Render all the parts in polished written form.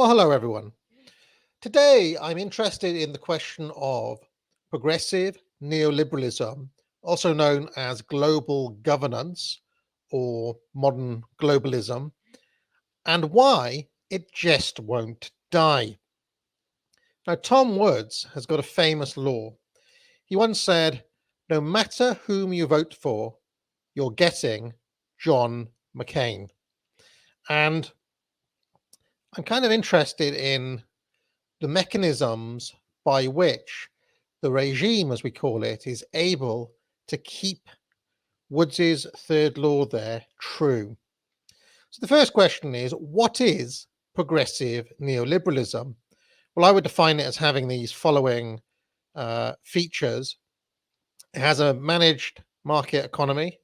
Well, hello everyone. Today I'm interested in the question of progressive neoliberalism, also known as global governance or modern globalism, and why it just won't die. Now, Tom Woods has got a famous law. He once said, "No matter whom you vote for, you're getting John McCain." And I'm kind of interested in the mechanisms by which the regime, as we call it, is able to keep Woods's third law there true. So the first question is, what is progressive neoliberalism? Well, I would define it as having these following features. It has a managed market economy.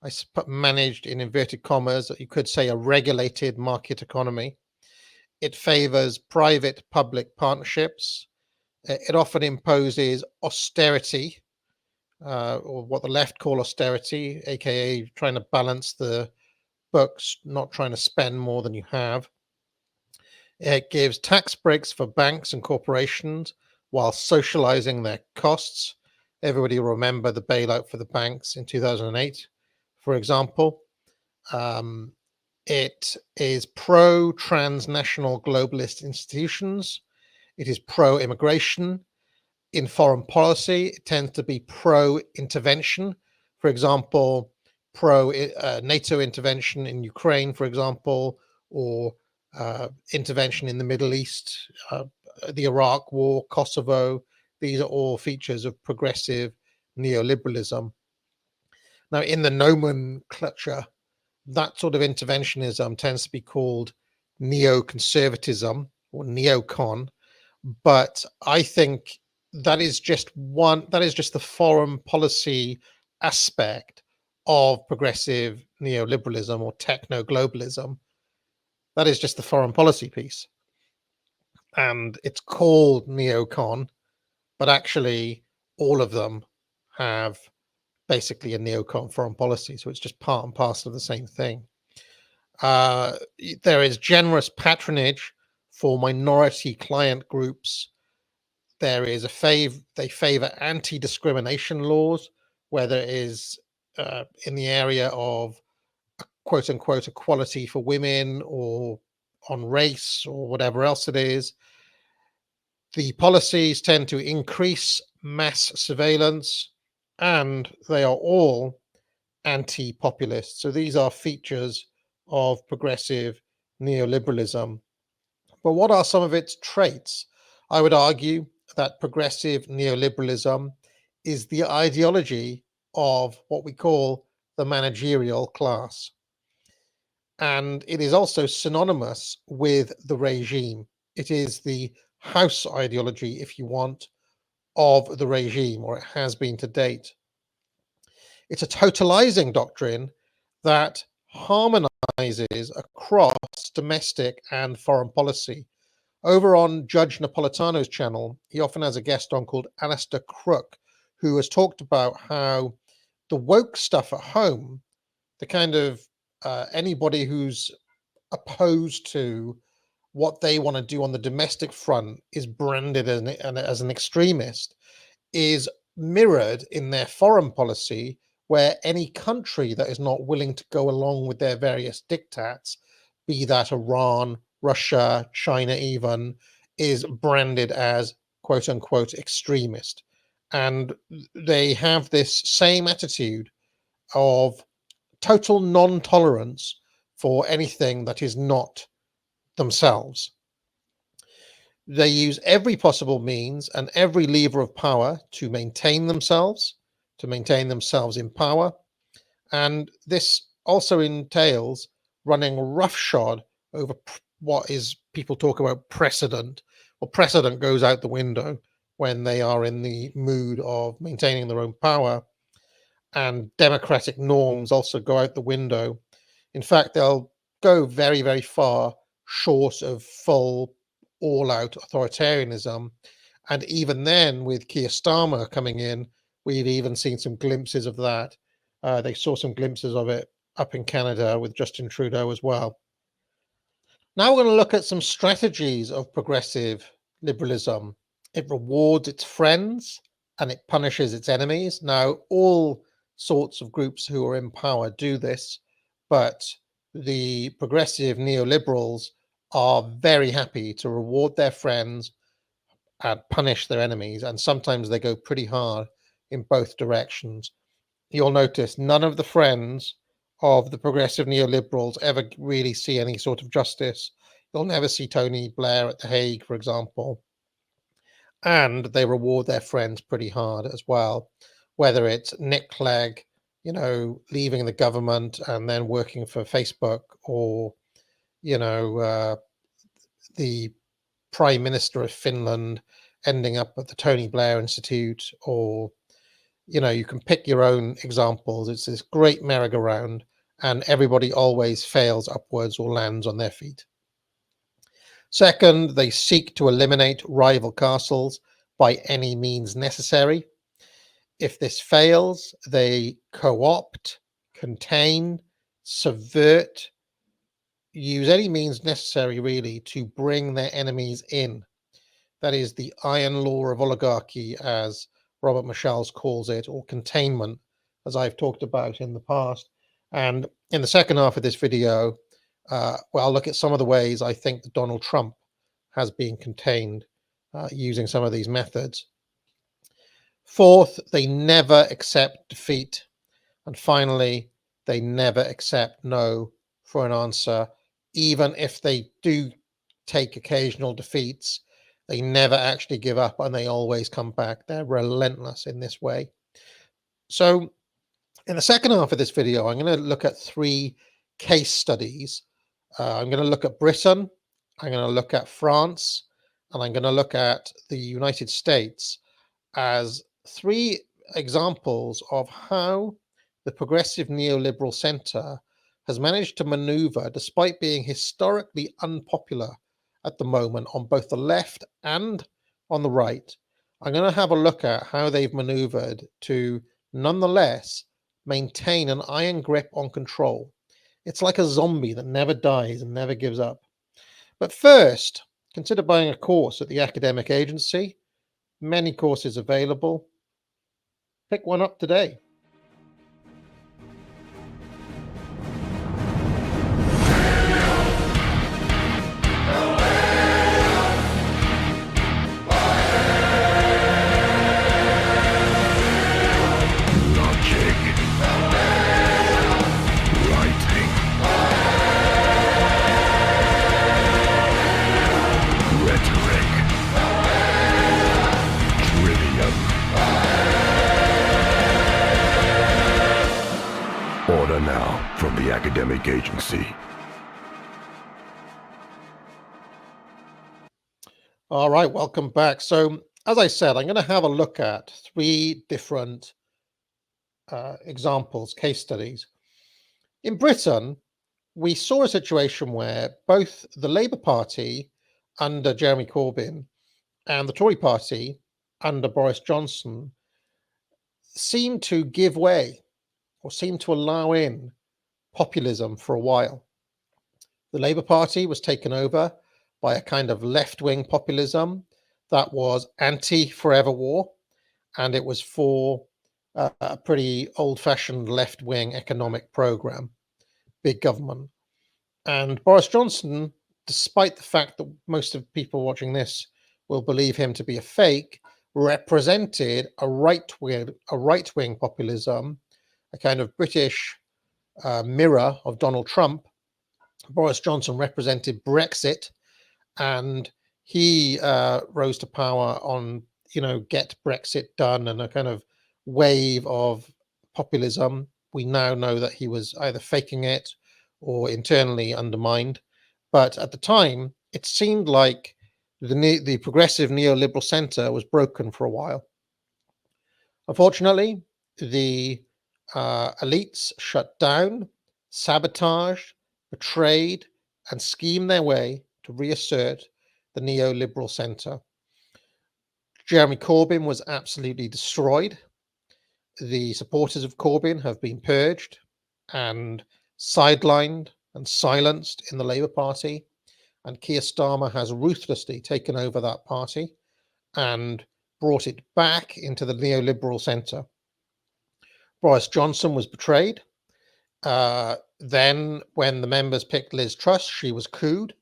I put managed in inverted commas. You could say a regulated market economy. It favors private public partnerships. It often imposes austerity, or what the left call austerity, aka trying to balance the books, not trying to spend more than you have. It gives tax breaks for banks and corporations while socializing their costs. Everybody will remember the bailout for the banks in 2008, for example. Um, it is pro transnational globalist institutions. It is pro immigration. In foreign policy, it tends to be pro intervention. For example, pro NATO intervention in Ukraine, for example, or intervention in the Middle East, the Iraq War, Kosovo. These are all features of progressive neoliberalism. Now, in the nomenclature, that sort of interventionism tends to be called neoconservatism or neocon, but I think that is just the foreign policy aspect of progressive neoliberalism or techno globalism. That is just the foreign policy piece, and it's called neocon, but actually all of them have basically a neocon foreign policy, so it's just part and parcel of the same thing. uh, there is generous patronage for minority client groups. There is they favor anti-discrimination laws, whether it is in the area of quote unquote equality for women or on race or whatever else it is. The policies tend to increase mass surveillance, and they are all anti-populist. So these are features of progressive neoliberalism. But what are some of its traits? I would argue that progressive neoliberalism is the ideology of what we call the managerial class. And it is also synonymous with the regime. It is the house ideology, if you want, of the regime, or it has been to date. It's a totalizing doctrine that harmonizes across domestic and foreign policy. Over on Judge Napolitano's channel, he often has a guest on called Alistair Crook, who has talked about how the woke stuff at home, the kind of anybody who's opposed to what they want to do on the domestic front is branded as an extremist, is mirrored in their foreign policy, where any country that is not willing to go along with their various diktats, be that Iran, Russia, China even, is branded as quote unquote extremist. And they have this same attitude of total non tolerance for anything that is not themselves. They use every possible means and every lever of power to maintain themselves in power. And this also entails running roughshod over what is people talk about precedent. Well, precedent goes out the window when they are in the mood of maintaining their own power, and democratic norms also go out the window. In fact, they'll go very, very far short of full, all out authoritarianism. And even then, with Keir Starmer coming in, we've even seen some glimpses of that. They saw some glimpses of it up in Canada with Justin Trudeau as well. Now we're going to look at some strategies of progressive liberalism. It rewards its friends and it punishes its enemies. Now, all sorts of groups who are in power do this, but the progressive neoliberals are very happy to reward their friends and punish their enemies. And sometimes they go pretty hard in both directions. You'll notice none of the friends of the progressive neoliberals ever really see any sort of justice. You'll never see Tony Blair at The Hague, for example. And they reward their friends pretty hard as well, whether it's Nick Clegg, leaving the government and then working for Facebook, or, the Prime Minister of Finland ending up at the Tony Blair Institute, or you can pick your own examples. It's this great merry-go-round, and everybody always fails upwards or lands on their feet. Second, they seek to eliminate rival castles by any means necessary. If this fails, they co-opt, contain, subvert, use any means necessary really to bring their enemies in. That is the iron law of oligarchy, as Robert Michels calls it, or containment, as I've talked about in the past. And in the second half of this video, I'll look at some of the ways I think that Donald Trump has been contained using some of these methods. Fourth, they never accept defeat. And finally, they never accept no for an answer, even if they do take occasional defeats. They never actually give up and they always come back. They're relentless in this way. So in the second half of this video, I'm going to look at 3 case studies. I'm going to look at Britain, I'm going to look at France, and I'm going to look at the United States as 3 examples of how the progressive neoliberal centre has managed to maneuver, despite being historically unpopular at the moment on both the left and on the right. I'm going to have a look at how they've maneuvered to nonetheless maintain an iron grip on control. It's like a zombie that never dies and never gives up. But first, consider buying a course at the academic agency. Many courses available. Pick one up today. Order now from the academic agency. All right, welcome back. So, as I said, I'm going to have a look at 3 different examples, case studies. In Britain, we saw a situation where both the Labour Party under Jeremy Corbyn and the Tory Party under Boris Johnson seemed to give way or seemed to allow in populism for a while. The Labour Party was taken over by a kind of left-wing populism that was anti-forever war, and it was for a pretty old-fashioned left-wing economic program, big government. And Boris Johnson, despite the fact that most of people watching this will believe him to be a fake, represented a right-wing populism, a kind of British mirror of Donald Trump. Boris Johnson represented Brexit, and he rose to power on, get Brexit done, and a kind of wave of populism. We now know that he was either faking it or internally undermined. But at the time, it seemed like the progressive neoliberal centre was broken for a while. Unfortunately, the elites shut down, sabotaged, betrayed, and schemed their way to reassert the neoliberal centre. Jeremy Corbyn was absolutely destroyed. The supporters of Corbyn have been purged and sidelined and silenced in the Labour Party. and Keir Starmer has ruthlessly taken over that party and brought it back into the neoliberal centre. Boris Johnson was betrayed. Then, when the members picked Liz Truss, she was couped,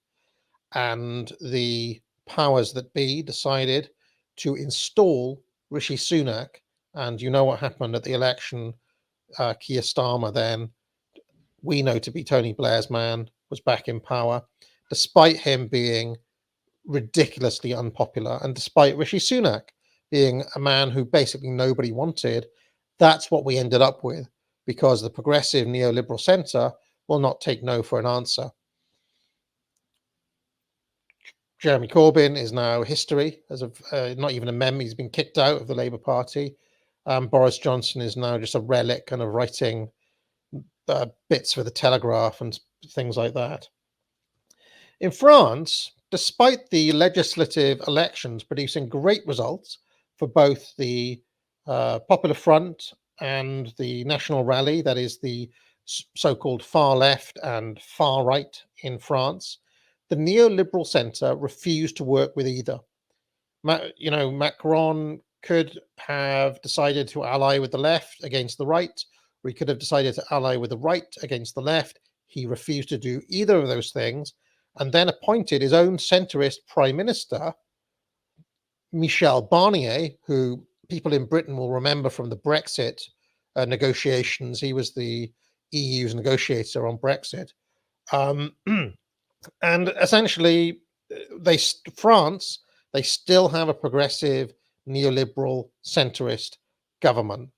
and the powers that be decided to install Rishi Sunak. And you know what happened at the election. Keir Starmer, then, we know to be Tony Blair's man, was back in power, despite him being ridiculously unpopular, and despite Rishi Sunak being a man who basically nobody wanted. That's what we ended up with, because the progressive neoliberal centre will not take no for an answer. Jeremy Corbyn is now history, as of not even a mem. He's been kicked out of the Labour Party. Boris Johnson is now just a relic, kind of writing bits for the Telegraph and things like that. In France, despite the legislative elections producing great results for both the Popular Front and the National Rally, that is the so-called far left and far right in France, the neoliberal centre refused to work with either. Macron could have decided to ally with the left against the right, or he could have decided to ally with the right against the left. He refused to do either of those things, and then appointed his own centrist prime minister, Michel Barnier, who people in Britain will remember from the Brexit negotiations. He was the EU's negotiator on Brexit. And essentially, France, they still have a progressive, neoliberal, centrist government.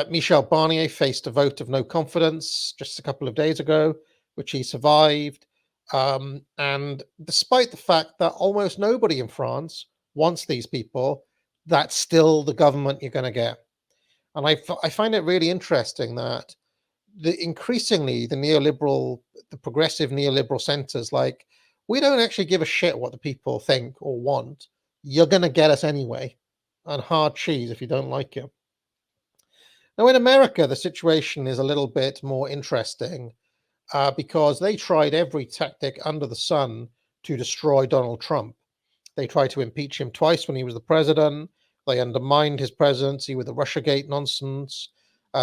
Michel Barnier faced a vote of no confidence just a couple of days ago, which he survived. And despite the fact that almost nobody in France wants these people, that's still the government you're going to get. And I find it really interesting that increasingly the progressive neoliberal centres, like, we don't actually give a shit what the people think or want. You're going to get us anyway, and hard cheese if you don't like it. Now, in America, the situation is a little bit more interesting because they tried every tactic under the sun to destroy Donald Trump. They tried to impeach him twice when he was the president. They undermined his presidency with the Russiagate nonsense.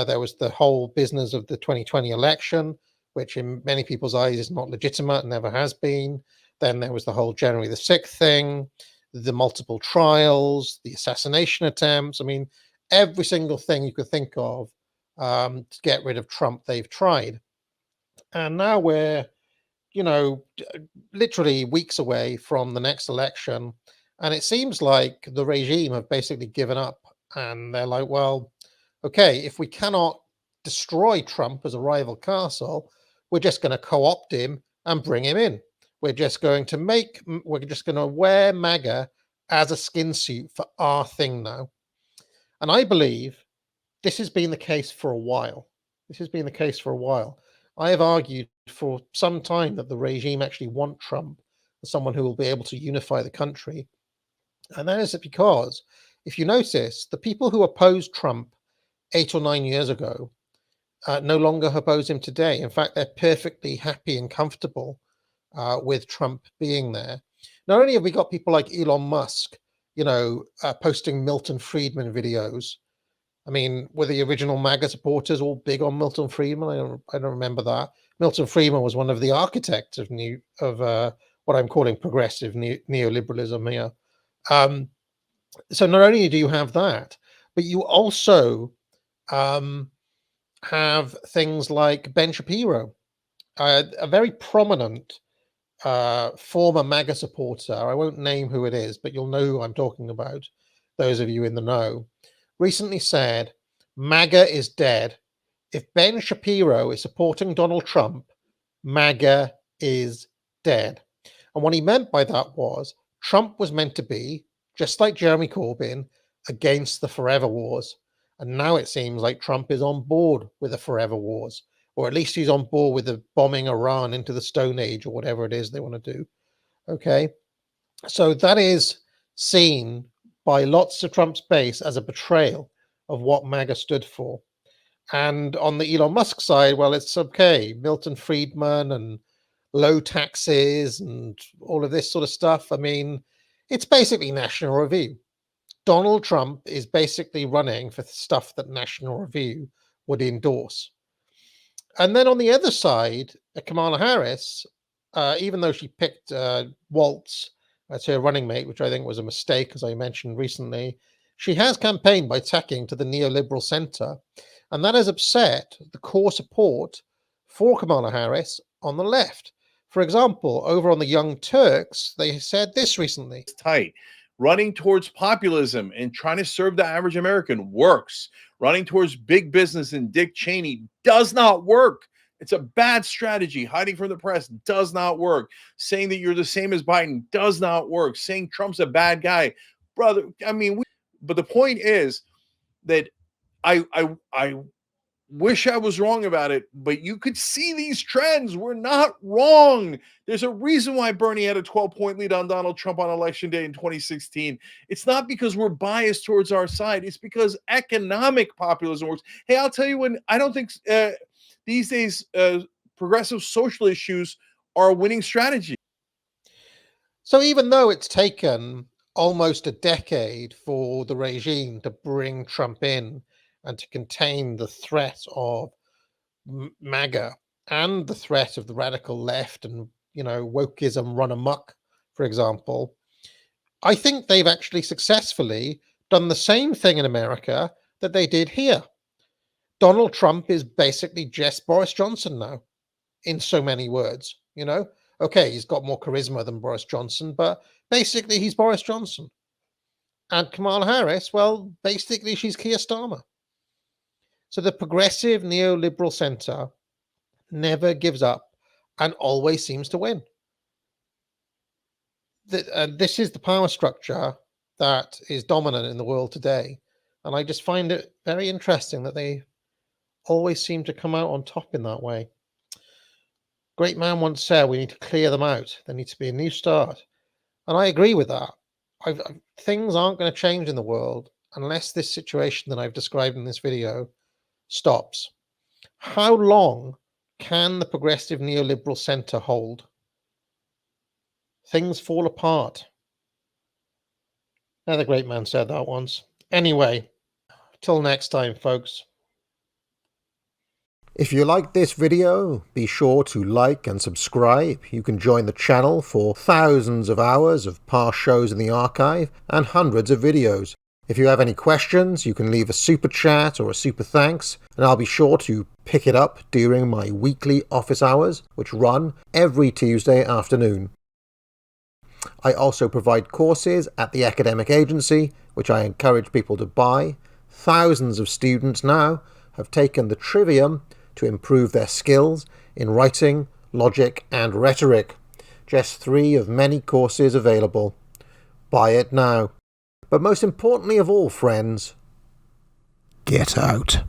There was the whole business of the 2020 election, which in many people's eyes is not legitimate, never has been. Then there was the whole January the 6th thing, the multiple trials, the assassination attempts. I mean, every single thing you could think of to get rid of Trump, they've tried. And now we're, literally weeks away from the next election. And it seems like the regime have basically given up. And they're like, well, okay, if we cannot destroy Trump as a rival castle, we're just going to co-opt him and bring him in. We're just going to wear MAGA as a skin suit for our thing now. And I believe this has been the case for a while. I have argued for some time that the regime actually want Trump as someone who will be able to unify the country. And that is because, if you notice, the people who opposed Trump 8 or 9 years ago no longer oppose him today. In fact, they're perfectly happy and comfortable with Trump being there. Not only have we got people like Elon Musk, posting Milton Friedman videos. I mean, were the original MAGA supporters all big on Milton Friedman? I don't remember that. Milton Friedman was one of the architects of what I'm calling progressive neoliberalism here. So not only do you have that, but you also have things like Ben Shapiro, a very prominent former MAGA supporter. I won't name who it is, but you'll know who I'm talking about, those of you in the know, recently said, MAGA is dead. If Ben Shapiro is supporting Donald Trump, MAGA is dead. And what he meant by that was Trump was meant to be, just like Jeremy Corbyn, against the forever wars. And now it seems like Trump is on board with the forever wars, or at least he's on board with the bombing Iran into the Stone Age or whatever it is they want to do. Okay. So that is seen by lots of Trump's base as a betrayal of what MAGA stood for. And on the Elon Musk side, well, it's okay. Milton Friedman and low taxes and all of this sort of stuff. I mean, it's basically National Review. Donald Trump is basically running for stuff that National Review would endorse. And then on the other side, Kamala Harris, even though she picked Waltz as her running mate, which I think was a mistake, as I mentioned recently, she has campaigned by tacking to the neoliberal center. And that has upset the core support for Kamala Harris on the left. For example, over on the Young Turks, they said this recently. Tight. Running towards populism and trying to serve the average American works. Running towards big business and Dick Cheney does not work. It's a bad strategy. Hiding from the press does not work. Saying that you're the same as Biden does not work. Saying Trump's a bad guy, brother. I mean, but the point is that I wish I was wrong about it, but you could see these trends. We're not wrong. There's a reason why Bernie had a 12-point lead on Donald Trump on election day in 2016. It's not because we're biased towards our side. It's because economic populism works. Hey, I'll tell you when I don't think these days progressive social issues are a winning strategy. So even though it's taken almost a decade for the regime to bring Trump in and to contain the threat of MAGA and the threat of the radical left and, wokeism run amok, for example, I think they've actually successfully done the same thing in America that they did here. Donald Trump is basically just Boris Johnson now, in so many words, Okay, he's got more charisma than Boris Johnson, but basically he's Boris Johnson. And Kamala Harris, well, basically she's Keir Starmer. So the progressive neoliberal center never gives up and always seems to win. This is the power structure that is dominant in the world today. And I just find it very interesting that they always seem to come out on top in that way. Great man once said, we need to clear them out. There needs to be a new start. And I agree with that. Things aren't going to change in the world unless this situation that I've described in this video stops. How long can the progressive neoliberal center hold? Things fall apart. Another great man said that once. Anyway, till next time, folks. If you liked this video, be sure to like and subscribe. You can join the channel for thousands of hours of past shows in the archive and hundreds of videos. If you have any questions, you can leave a super chat or a super thanks, and I'll be sure to pick it up during my weekly office hours, which run every Tuesday afternoon. I also provide courses at the academic agency, which I encourage people to buy. Thousands of students now have taken the Trivium to improve their skills in writing, logic, and rhetoric. Just 3 of many courses available. Buy it now. But most importantly of all, friends, get out.